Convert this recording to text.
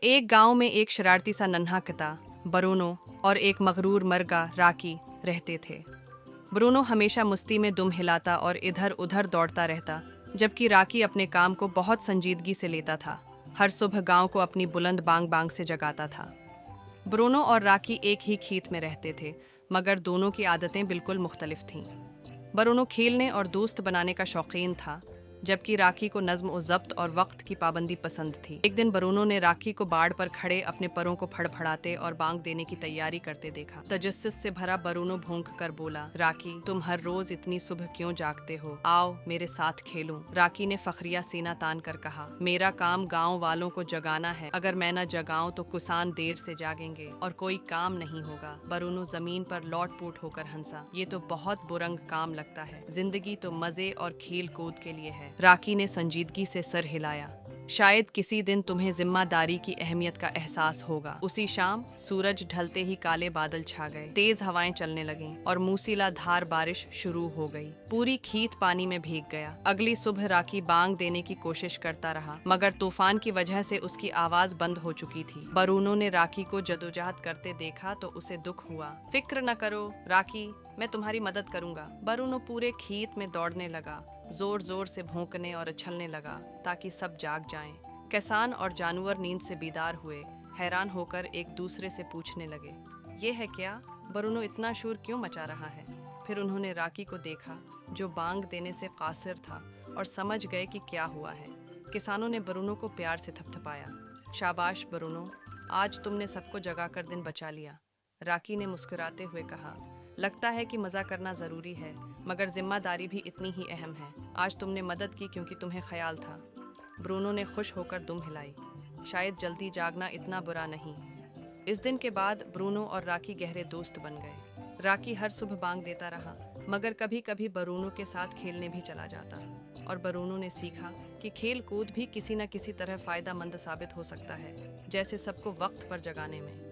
एक गांव में एक शरारती सा नन्हा कुत्ता ब्रूनो और एक मगरूर मर्गा राकी रहते थे। ब्रूनो हमेशा मस्ती में दुम हिलाता और इधर उधर दौड़ता रहता, जबकि राकी अपने काम को बहुत संजीदगी से लेता था। हर सुबह गांव को अपनी बुलंद बांग बांग से जगाता था। ब्रूनो और राकी एक ही खेत में रहते थे, मगर दोनों की आदतें बिल्कुल मुख्तलिफ थीं। ब्रूनो खेलने और दोस्त बनाने का शौकीन था, जबकि राकी को नज्म और ज़ब्त और वक्त की पाबंदी पसंद थी। एक दिन ब्रूनो ने राकी को बाड़ पर खड़े अपने परों को फड़फड़ाते और बांग देने की तैयारी करते देखा। तजस्सुस से भरा ब्रूनो भौंक कर बोला, राकी, तुम हर रोज इतनी सुबह क्यों जागते हो? आओ मेरे साथ खेलो। राकी ने फखरिया सीना तान कर कहा, मेरा काम गाँव वालों को जगाना है। अगर मैं न जगाऊं तो किसान देर से जागेंगे और कोई काम नहीं होगा। ब्रूनो जमीन पर लौट-पुट होकर हंसा, ये तो बहुत बुरंग काम लगता है। जिंदगी तो मजे और खेल कूद के लिए है। राकी ने संजीदगी से सर हिलाया, शायद किसी दिन तुम्हें जिम्मेदारी की अहमियत का एहसास होगा। उसी शाम सूरज ढलते ही काले बादल छा गए, तेज हवाएं चलने लगीं और मूसीलाधार बारिश शुरू हो गई। पूरी खेत पानी में भीग गया। अगली सुबह राकी बांग देने की कोशिश करता रहा, मगर तूफान की वजह से उसकी आवाज बंद हो चुकी थी। ब्रूनो ने राकी को जदोजहद करते देखा तो उसे दुख हुआ। फिक्र न करो राकी, मैं तुम्हारी मदद करूंगा। ब्रूनो पूरे खेत में दौड़ने लगा, जोर जोर से भौंकने और उछलने लगा ताकि सब जाग जाएं। किसान और जानवर नींद से बीदार हुए, हैरान होकर एक दूसरे से पूछने लगे, ये है क्या? ब्रूनो इतना शोर क्यों मचा रहा है? फिर उन्होंने राकी को देखा, जो बांग देने से कासिर था, और समझ गए कि क्या हुआ है। किसानों ने ब्रूनो को प्यार से थपथपाया, शाबाश ब्रूनो, आज तुमने सबको जगाकर दिन बचा लिया। राकी ने मुस्कुराते हुए कहा, लगता है कि मज़ा करना ज़रूरी है, मगर जिम्मेदारी भी इतनी ही अहम है। आज तुमने मदद की क्योंकि तुम्हें ख्याल था। ब्रूनो ने खुश होकर दुम हिलाई, शायद जल्दी जागना इतना बुरा नहीं। इस दिन के बाद ब्रूनो और राकी गहरे दोस्त बन गए। राकी हर सुबह बांग देता रहा, मगर कभी कभी ब्रूनो के साथ खेलने भी चला जाता, और ब्रूनो ने सीखा कि खेल कूद भी किसी न किसी तरह फ़ायदा मंद साबित हो सकता है, जैसे सबको वक्त पर जगाने में।